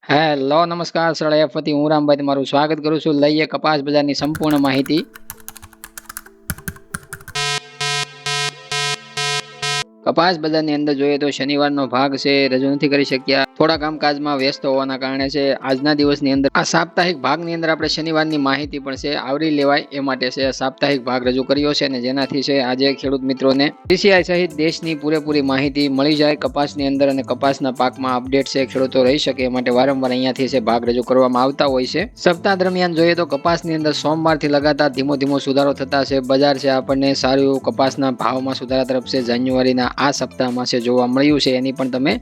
Hello નમસ્કાર સરળ એફથી હું રામભાઈ તમારું સ્વાગત કરું છું. લઈએ કપાસ બજારની સંપૂર્ણ માહિતી. કપાસ બજારની અંદર જોઈએ તો શનિવારનો ભાગ છે, રજૂ નથી કરી શક્યા. થોડા કામકાજમાં વ્યસ્ત હોવાના કારણે છે. આજના દિવસની અંદર આ સાપ્તાહિક ભાગની અંદર આપણે શનિવારની માહિતી પણ છે આવરી લેવાય એ માટે છે સાપ્તાહિક ભાગ રજૂ કર્યો છે, અને જેનાથી છે આજે ખેડૂત મિત્રોને BCI સહિત દેશની પૂરેપૂરી માહિતી મળી જાય કપાસની અંદર, અને કપાસના પાકમાં અપડેટ છે ખેડૂતો રહી શકે એ માટે વારંવાર અહીંયાથી છે ભાગ રજૂ કરવામાં આવતા હોય છે. સપ્તાહ દરમિયાન જોઈએ તો કપાસની અંદર સોમવારથી લગાતાર ધીમો ધીમો સુધારો થતા છે. બજાર છે આપણને સારું એવું કપાસના ભાવમાં સુધારા તરફ છે જાન્યુઆરીના આ સપ્તાહમાં છે જોવા મળ્યું છે. એની પણ તમે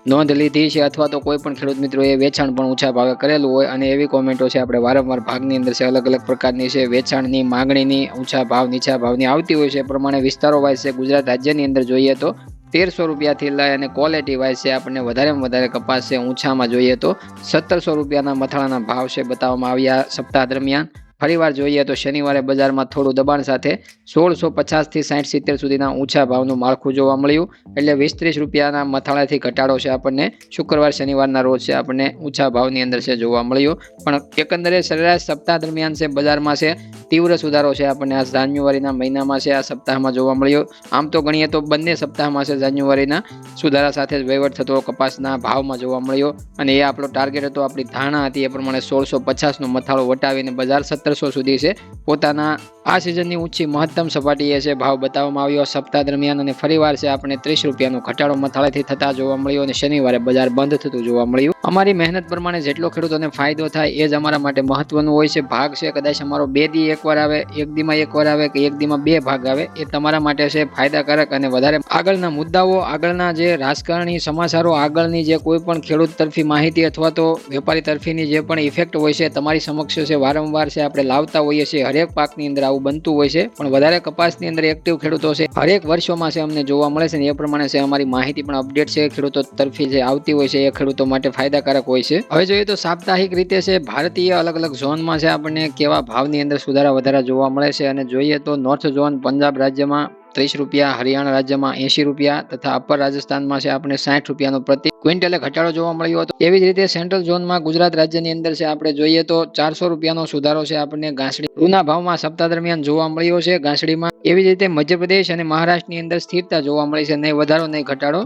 નોંધ લીધી છે, અથવા તો કોઈ પણ ખેડૂત મિત્રોએ વેચાણ પણ ઊંચા ભાવે કરેલું હોય, અને એવી કોમેન્ટો છે આપણે વારંવાર ભાગની અંદર છે અલગ અલગ પ્રકારની છે વેચાણની માંગણીની ઊંચા ભાવ નીચા ભાવની આવતી હોય છે. એ પ્રમાણે વિસ્તારો વાઇઝ છે ગુજરાત રાજ્યની અંદર જોઈએ તો 1300 રૂપિયાથી લઈ અને ક્વોલિટી વાઇઝ છે આપણને વધારેમાં વધારે કપાસ છે ઊંચામાં જોઈએ તો 1700 રૂપિયાના મથાળાના ભાવ છે બતાવવામાં આવ્યા સપ્તાહ દરમિયાન. ફરીવાર જોઈએ તો શનિવારે બજારમાં થોડું દબાણ સાથે 1650 થી 60-70 સુધીના ઊંચા ભાવનું માળખું જોવા મળ્યું. એટલે 20-30 રૂપિયાના મથાળાથી ઘટાડો છે આપણને શુક્રવાર શનિવારના રોજ છે આપણને ઊંચા ભાવની અંદર છે જોવા મળ્યું. પણ એકંદરે સરેરાશ સપ્તાહ દરમિયાન છે બજારમાં છે તીવ્ર સુધારો છે આપણને આ જાન્યુઆરીના મહિનામાં છે આ સપ્તાહમાં જોવા મળ્યો. આમ તો ગણીએ તો બંને સપ્તાહમાં છે જાન્યુઆરીના સુધારા સાથે જ વહીવટ થતો કપાસના ભાવમાં જોવા મળ્યો, અને એ આપણો ટાર્ગેટ હતો, આપણી ધારણા હતી એ પ્રમાણે 1650નો મથાળો વટાવીને બજાર 1700 સુધી છે પોતાના આ સિઝનની ઊંચી મહત્તમ સપાટીએ છે ભાવ બતાવવામાં આવ્યો સપ્તાહ દરમિયાન. અને ફરીવાર છે આપણે 30 રૂપિયાનો ઘટાડો મથાળેથી થતા જોવા મળ્યો, અને શનિવારે બજાર બંધ થતું જોવા મળ્યું. અમારી મહેનત પ્રમાણે જેટલો ખેડૂતોને ફાયદો થાય એ જ અમારા માટે મહત્વનું હોય છે. ભાગ છે કદાચ અમારો 2 દી એકવાર આવે, 1 દીમાં એકવાર આવે કે 1 દીમાં 2 ભાગ આવે, એ તમારા માટે છે ફાયદાકારક. અને વધારે આગળના મુદ્દાઓ, આગળના જે રાજકારણી સમાચારો, આગળની જે કોઈ પણ ખેડૂત તરફી માહિતી અથવા તો વેપારી તરફીની જે પણ ઇફેક્ટ હોય છે તમારી સમક્ષ છે વારંવાર છે આપણે લાવતા હોઈએ છીએ. હરેક પાકની અંદર આવું બનતું હોય છે, પણ વધારે કપાસની અંદર એક્ટિવ ખેડૂતો છે હરેક વર્ષોમાં છે અમને જોવા મળે છે, ને એ પ્રમાણે છે અમારી માહિતી પણ અપડેટ છે ખેડૂતો તરફી જે આવતી હોય છે એ ખેડૂતો માટે ફાયદાકારક હોય છે. હવે જોઈએ તો સાપ્તાહિક રીતે છે ભારતીય અલગ અલગ ઝોનમાં છે આપણને કેવા ભાવની અંદર સુધારા વધારા જોવા મળે છે. અને જોઈએ તો નોર્થ ઝોન પંજાબ રાજ્યમાં 30 રૂપિયા, હરિયાણા રાજ્યમાં 80 રૂપિયા તથા અપર રાજસ્થાનમાં છે આપણે 60 રૂપિયાનો પ્રતિ ક્વિન્ટલે ઘટાડો જોવા મળ્યો હતો. એવી જ રીતે સેન્ટ્રલ ઝોનમાં ગુજરાત રાજ્યની અંદર છે આપણે જોઈએ તો 400 રૂપિયાનો સુધારો છે આપણને ઘાસડી રૂના ભાવમાં સપ્તાહ દરમિયાન જોવા મળ્યો છે ઘાસડીમાં. એવી જ રીતે મધ્યપ્રદેશ અને મહારાષ્ટ્રની અંદર સ્થિરતા જોવા મળી છે, નહીં વધારો નહીં ઘટાડો.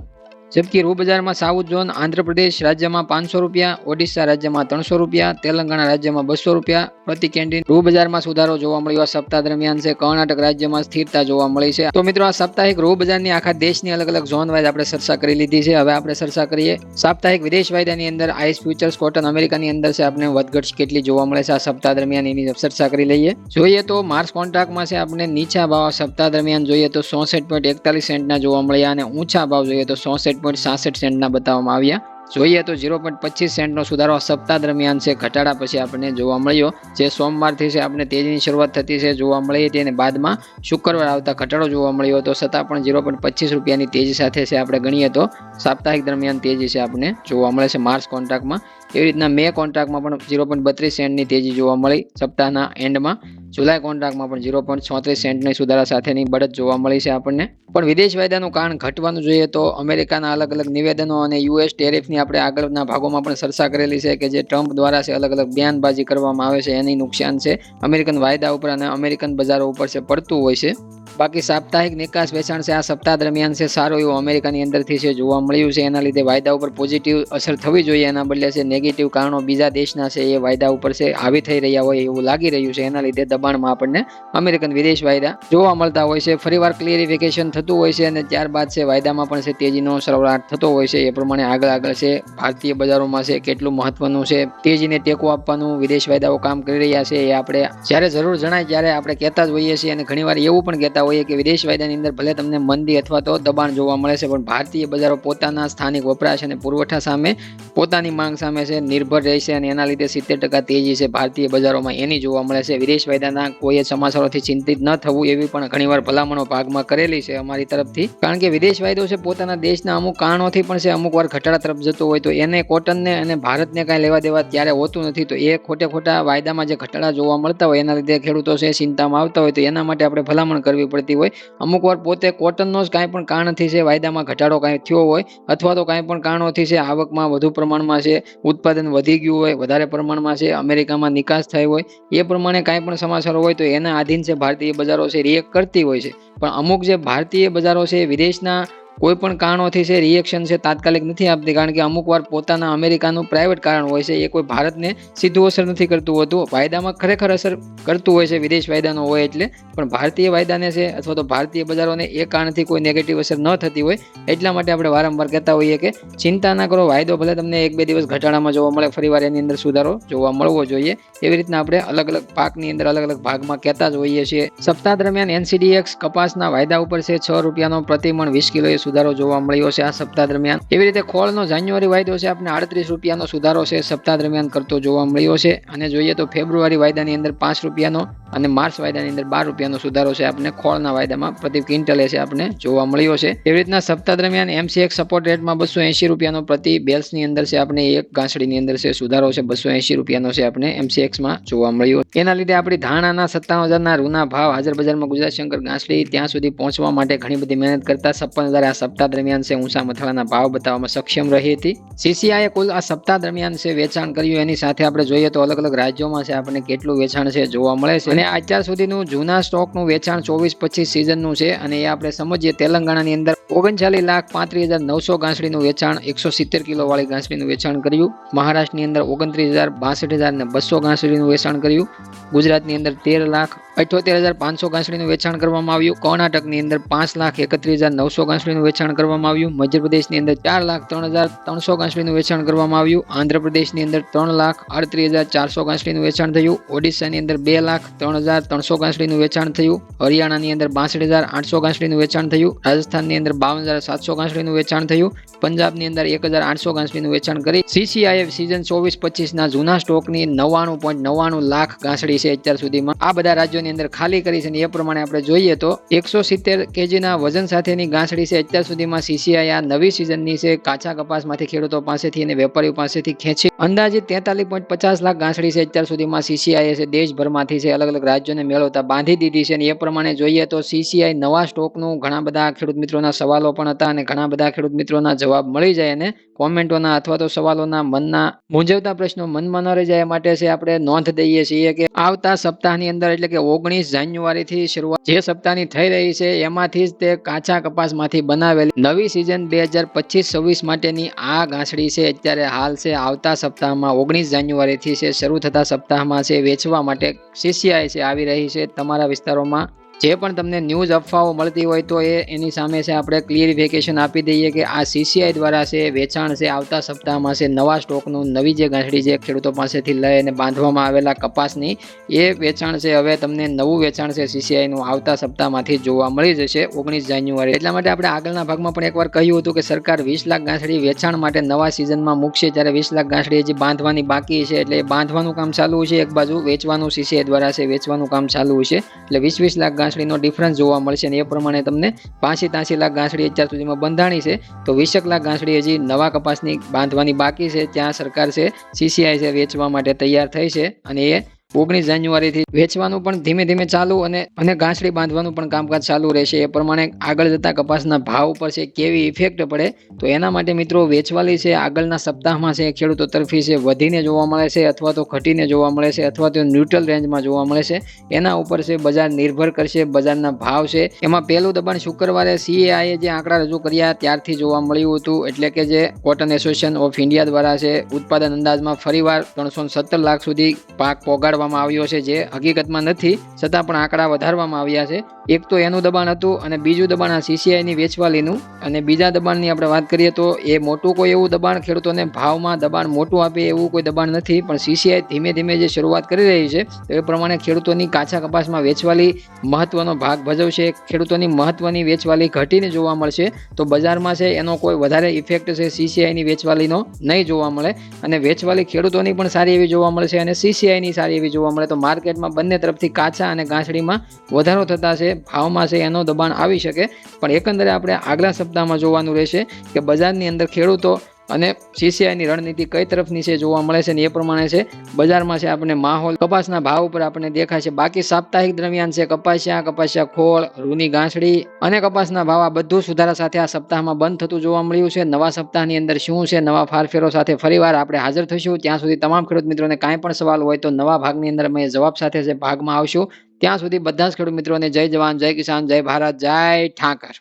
જબકી રૂ બજારમાં સાઉથ ઝોન આંધ્રપ્રદેશ રાજ્યમાં 500 રૂપિયા, ઓડિશા રાજ્યમાં 300 રૂપિયા, તેલંગાણા રાજ્યમાં 200 રૂપિયા પ્રતિ કેન્ડીન રૂ બજારમાં સુધારો જોવા મળ્યો સપ્તાહ દરમિયાન છે. કર્ણાટક રાજ્યમાં સ્થિરતા જોવા મળી છે. તો મિત્રો આ સાપ્તાહિક રૂ બજારની આખા દેશની અલગ અલગ ઝોન વાઇઝ આપણે ચર્ચા કરી લીધી છે. હવે આપણે ચર્ચા કરીએ સાપ્તાહિક વિદેશ વાયદાની અંદર આઈસ ફ્યુચર્સ કોટન અમેરિકાની અંદર છે આપણે વધઘટ કેટલી જોવા મળે છે આ સપ્તાહ દરમિયાન એની ચર્ચા કરી લઈએ. જોઈએ તો માર્ચ કોન્ટ્રાક્ટમાં છે આપણે નીચા ભાવ સપ્તાહ દરમિયાન જોઈએ તો 64.41 સેન્ટના જોવા મળ્યા, અને ઊંચા ભાવ જોઈએ તો 64.66 સેન્ટના બતાવવામાં આવ્યા. જોઈએ તો 0.25 સેન્ટનો સુધારો સપ્તાહ દરમિયાન છે ઘટાડા પછી આપણને જોવા મળ્યો. જે સોમવારથી છે આપણે તેજીની શરૂઆત થતી છે જોવા મળી હતી, અને બાદમાં શુક્રવાર આવતા ઘટાડો જોવા મળ્યો હતો, છતાં પણ 0.25 રૂપિયાની તેજી સાથે છે આપણે ગણીએ તો સાપ્તાહિક દરમિયાન તેજી છે આપણને જોવા મળે છે માર્ચ કોન્ટ્રાક્ટમાં. એવી રીતના મે કોન્ટ્રાક્ટમાં પણ 0.32 સેન્ટની તેજી જોવા મળી સપ્તાહના એન્ડમાં. જુલાઈ કોન્ટ્રાક્ટમાં પણ 0.34 સેન્ટની સુધારા સાથેની બઢત જોવા મળી છે આપણને. પણ વિદેશ વાયદાનું કારણ ઘટવાનું જોઈએ તો અમેરિકાના અલગ અલગ નિવેદનો અને US ટેરિફની આપણે આગળના ભાગોમાં પણ ચર્ચા કરેલી છે કે જે ટ્રમ્પ દ્વારા છે અલગ અલગ બયાનબાજી કરવામાં આવે છે એની નુકસાન છે અમેરિકન વાયદા ઉપર અને અમેરિકન બજારો ઉપર છે પડતું હોય છે. બાકી સાપ્તાહિક નિકાસ વેચાણ છે આ સપ્તાહ દરમિયાન છે સારું એવું અમેરિકાની અંદરથી છે જોવા મળ્યું છે. એના લીધે વાયદા ઉપર પોઝિટિવ અસર થવી જોઈએ, એના બદલે છે નેગેટિવ કારણો બીજા દેશના છે એ વાયદા ઉપર છે હાવી થઈ રહ્યા હોય એવું લાગી રહ્યું છે. એના લીધે દબાણમાં આપણને અમેરિકન વિદેશ વાયદા જોવા મળતા હોય છે. ફરીવાર ક્લિયરિફિકેશન થતું હોય છે, અને ત્યારબાદ છે વાયદામાં પણ છે તેજીનો સરવરાટ થતો હોય છે. એ પ્રમાણે આગળ છે ભારતીય બજારોમાં છે કેટલું મહત્વનું છે તેજીને ટેકો આપવાનું વિદેશ વાયદાઓ કામ કરી રહ્યા છે એ આપણે જ્યારે જરૂર જણાય ત્યારે આપણે કહેતા જ હોઈએ છીએ, અને ઘણીવાર એવું પણ કહેતા હોઈએ કે વિદેશ વાયદાની અંદર ભલે તમને મંદી અથવા તો દબાણ જોવા મળે છે, પણ ભારતીય બજારો પોતાના સ્થાનિક વપરાશ અને પુરવઠા સામે પોતાની માંગ સામે છે નિર્ભર રહેશે, અને એના લીધે 70% તેજી છે ભારતીય બજારોમાં એની જોવા મળે છે. વિદેશ વાયદાના કોઈ સમાચારોથી ચિંતિત ન થવું એવી પણ ઘણીવાર ભલામણો ભાગમાં કરેલી છે અમારી તરફથી, કારણ કે વિદેશ વાયદો છે પોતાના દેશના અમુક કારણોથી પણ છે અમુક વાર ઘટાડા તરફ જતો હોય તો એને કોટનને અને ભારતને કાંઈ લેવા દેવા ત્યારે હોતું નથી. તો એ ખોટા વાયદામાં જે ઘટાડા જોવા મળતા હોય એના લીધે ખેડૂતો છે ચિંતામાં આવતા હોય તો એના માટે આપણે ભલામણ કરવી પડતી હોય. અમુક વાર પોતે કોટનનો જ કાંઈ પણ કારણથી છે વાયદામાં ઘટાડો કાંઈ થયો હોય અથવા તો કાંઈ પણ કારણોથી છે આવકમાં વધુ પ્રમાણમાં છે ઉત્પાદન વધી ગયું હોય, વધારે પ્રમાણમાં છે અમેરિકામાં નિકાસ થઈ હોય, એ પ્રમાણે કાંઈ પણ સમાચારો હોય તો એના આધીન છે ભારતીય બજારો છે રિએક્ટ કરતી હોય છે. પણ અમુક જે ભારતીય બજારો છે વિદેશના કોઈ પણ કારણોથી છે રિએક્શન છે તાત્કાલિક નથી આપતી, કારણ કે અમુક વાર પોતાના અમેરિકાનું પ્રાઇવેટ કારણ હોય છે, એ કોઈ ભારતને સીધું અસર નથી કરતું હોતું. વાયદામાં ખરેખર અસર કરતું હોય છે વિદેશ વાયદાનો હોય એટલે, પણ ભારતીય વાયદાને છે અથવા તો ભારતીય બજારોને એ કારણથી કોઈ નેગેટિવ અસર ન થતી હોય. એટલા માટે આપણે વારંવાર કહેતા હોઈએ કે ચિંતા ના કરો, વાયદો ભલે તમને 1-2 દિવસ ઘટાડામાં જોવા મળે, ફરીવાર એની અંદર સુધારો જોવા મળવો જોઈએ. એવી રીતના આપણે અલગ અલગ પાકની અંદર અલગ અલગ ભાગમાં કહેતા જ હોઈએ છીએ. સપ્તાહ દરમિયાન NCDX કપાસના વાયદા ઉપર છે 6 રૂપિયાનો પ્રતિ મણ 20 કિલોએ સુધારો જોવા મળ્યો છે આ સપ્તાહ દરમિયાન. એવી રીતે ખોળનો જાન્યુઆરી વાયદો છે આપણે 38 રૂપિયાનો સુધારો છે સપ્તાહ દરમિયાન કરતો જોવા મળ્યો છે. અને જોઈએ તો ફેબ્રુઆરી વાયદાની અંદર 5 રૂપિયાનો અને માર્ચ વાયદાની અંદર 12 રૂપિયાનો સુધારો છે આપણે ખોળના વાયદામાં પ્રતિ ક્વિન્ટલે છે આપણે જોવા મળ્યો છે. એવી રીતના સપ્તાહ દરમિયાન MCX સપોર્ટ રેટમાં 280 રૂપિયાનો પ્રતિ બેલ્સની અંદર છે આપણે એક ગાંસડીની અંદર છે સુધારો છે 280 રૂપિયાનો છે આપણે MCX માં જોવા મળ્યો. એના લીધે આપણી ધાણાના 57,000 રૂના ભાવ હાજર બજારમાં ગુજરાત શંકર ગાંસડી ત્યાં સુધી પહોંચવા માટે ઘણી બધી મહેનત કરતા 56,000 આ સપ્તાહ દરમિયાન છે ઊંચા મથાળાના ભાવ બતાવવામાં સક્ષમ રહી હતી. CCI કુલ આ સપ્તાહ દરમિયાન છે વેચાણ કર્યું. એની સાથે આપણે જોઈએ તો અલગ અલગ રાજ્યોમાં છે આપણને કેટલું વેચાણ છે જોવા મળે છે. અને અત્યાર સુધીનું જૂના સ્ટોકનું વેચાણ 24-25 સિઝનનું છે અને એ આપણે સમજીએ. તેલંગાણાની અંદર 39,35,900 ગાંસડીનું વેચાણ 170 કિલો વાળી ગાંસડીનું વેચાણ કર્યું. મહારાષ્ટ્રની અંદર 29,62,200 ગાંસડીનું વેચાણ કર્યું. ગુજરાતની અંદર 13,78,500 ગાંસડીનું વેચાણ કરવામાં આવ્યું. કર્ણાટકની અંદર 5,31,900 ગાંસડીનું વેચાણ કરવામાં આવ્યું. મધ્યપ્રદેશની અંદર 4,03,300 ગાંસડીનું વેચાણ કરવામાં આવ્યું. આંધ્રપ્રદેશની અંદર 3,38,400 ગાંસડીનું વેચાણ થયું. ઓડિશાની અંદર 2,03,300 ગાંસડીનું વેચાણ થયું. હરિયાણાની અંદર 62,800 ગાંસડીનું વેચાણ થયું. રાજસ્થાનની અંદર 52,700 ગાંસડીનું વેચાણ થયું. પંજાબની અંદર 1,800 ગાંસડીનું વેચાણ કરી CCI સીઝન 24-25 ના જૂના સ્ટોકની 99.99 લાખ ગાંસડી છે અત્યાર સુધીમાં આ બધા રાજ્યોની અંદર ખાલી કરી છે. એ પ્રમાણે આપણે જોઈએ તો 170 kgના વજન સાથેની ગાંસડી છે અત્યાર સુધીમાં CCI આ નવી સિઝનની છે કાચા કપાસમાંથી ખેડૂતો પાસેથી અને વેપારીઓ પાસેથી ખેંચી અંદાજિત 43.50 લાખ ગાંસડી છે અત્યાર સુધીમાં CCI છે દેશભરમાંથી છે અલગ અલગ રાજ્યોને મેળવતા બાંધી દીધી છે. અને એ પ્રમાણે જોઈએ તો CCI નવા સ્ટોકનું ઘણા બધા ખેડૂત મિત્રોના સવાલો પણ હતા અને ઘણા બધા ખેડૂત મિત્રોના જવાબ મળી જાય અને કોમેન્ટોના અથવા તો સવાલોના મનના મૂંઝવતા પ્રશ્નો મનમાં ન રહી જાય માટે છે આપણે નોંધ દઈએ છીએ કે આવતા સપ્તાહની અંદર એટલે કે 19 જાન્યુઆરીથી શરૂઆત જે સપ્તાહની થઈ રહી છે એમાંથી જ તે કાચા કપાસમાંથી બનાવેલી નવી સિઝન 2025-26 માટેની આ ગાંસડી છે અત્યારે હાલ છે આવતા સપ્તાહમાં 19 જાન્યુઆરીથી છે શરૂ થતા સપ્તાહમાં છે વેચવા માટે CCI છે આવી રહી છે તમારા વિસ્તારોમાં. જે પણ તમને ન્યૂઝ અફવાઓ મળતી હોય તો એની સામે છે આપણે ક્લિયરિફિકેશન આપી દઈએ કે આ CCI દ્વારા છે વેચાણ છે આવતા સપ્તાહમાં છે નવા સ્ટોકનું નવી જે ગાંસડી છે ખેડૂતો પાસેથી લઈ અને બાંધવામાં આવેલા કપાસની એ વેચાણ છે હવે તમને નવું વેચાણ છે CCI નું આવતા સપ્તાહમાંથી જોવા મળી જશે 19 જાન્યુઆરી. એટલા માટે આપણે આગળના ભાગમાં પણ એકવાર કહ્યું હતું કે સરકાર 20 લાખ ગાંસડી વેચાણ માટે નવા સિઝનમાં મૂકશે, ત્યારે 20 લાખ ગાંસડી હજી બાંધવાની બાકી છે. એટલે બાંધવાનું કામ ચાલુ છે, એક બાજુ વેચવાનું CCI દ્વારા છે વેચવાનું કામ ચાલુ છે. એટલે 20 લાખ ગાંસડીનો ડિફરન્સ જોવા મળશે અને એ પ્રમાણે તમને 85-83 લાખ ગાંસડી અત્યાર સુધીમાં બંધાણી છે. તો 20 લાખ ગાંસડી હજી નવા કપાસની બાંધવાની બાકી છે. ત્યાં સરકાર છે CCI છે વેચવા માટે તૈયાર થઈ છે અને એ 19 જાન્યુઆરીથી વેચવાનું પણ ધીમે ધીમે ચાલુ અને ગાંસડી બાંધવાનું પણ કામકાજ ચાલુ રહેશે. એ પ્રમાણે આગળ જતા કપાસના ભાવ ઉપર છે કેવી ઇફેક્ટ પડે તો એના માટે મિત્રો વેચવાલી છે આગળના સપ્તાહમાં છે ખેડૂતો તરફી છે વધીને જોવા મળે છે અથવા તો ઘટીને જોવા મળે છે અથવા તો ન્યુટ્રલ રેન્જમાં જોવા મળે છે. એના ઉપર છે બજાર નિર્ભર કરશે. બજારના ભાવ છે એમાં પહેલું દબાણ શુક્રવારે CAI જે આંકડા રજૂ કર્યા ત્યારથી જોવા મળ્યું હતું. એટલે કે જે કોટન એસોસિએશન ઓફ ઇન્ડિયા દ્વારા છે ઉત્પાદન અંદાજમાં ફરીવાર 317 લાખ સુધી પાક પોગાડવા આવ્યો છે, જે હકીકતમાં નથી છતાં પણ આંકડા વધારવામાં આવ્યા છે. એક તો એનું દબાણ હતું અને બીજું દબાણ આ CCI ની વેચવાલીનું. અને બીજા દબાણની આપણે વાત કરીએ તો એ મોટું કોઈ એવું દબાણ ખેડૂતોને ભાવમાં દબાણ મોટું આપે એવું કોઈ દબાણ નથી, પણ CCI ધીમે ધીમે જે શરૂઆત કરી રહી છે એ પ્રમાણે ખેડૂતોની કાચા કપાસમાં વેચવાલી મહત્વનો ભાગ ભજવશે. ખેડૂતોની મહત્વની વેચવાલી ઘટીને જોવા મળશે તો બજારમાં છે એનો કોઈ વધારે ઇફેક્ટ છે CCI ની વેચવાલીનો નહીં જોવા મળે અને વેચવાલી ખેડૂતોની પણ સારી એવી જોવા મળશે અને CCI ની સારી એવી જોવા મળે. તો માર્કેટમાં બંને તરફથી કાચા અને ગાંસડીમાં વધારો થતા છે, ભાવમાં છે એનો દબાણ આવી શકે. પણ એકંદરે આપણે આગલા સપ્તાહમાં જોવાનું રહેશે કે બજારની અંદર ખેડૂતો અને સીસીઆઈની રણનીતિ કઈ તરફની છે જોવા મળે છે ને એ પ્રમાણે છે બજારમાં છે આપણને માહોલ કપાસના ભાવ ઉપર આપણને દેખાય છે. બાકી સાપ્તાહિક દરમિયાન છે કપાસિયા ખોળ, રૂની ગાંસડી અને કપાસના ભાવ આ બધું સુધારા સાથે આ સપ્તાહમાં બંધ થતું જોવા મળ્યું છે. નવા સપ્તાહની અંદર શું છે, નવા ફારફેરો સાથે ફરીવાર આપણે હાજર થઈશું. ત્યાં સુધી તમામ ખેડૂત મિત્રોને કાંઈ પણ સવાલ હોય તો નવા ભાગની અંદર અમે જવાબ સાથે છે ભાગમાં આવશું. ત્યાં સુધી બધા જ ખેડૂત મિત્રોને જય જવાન, જય કિસાન, જય ભારત, જય ઠાકર.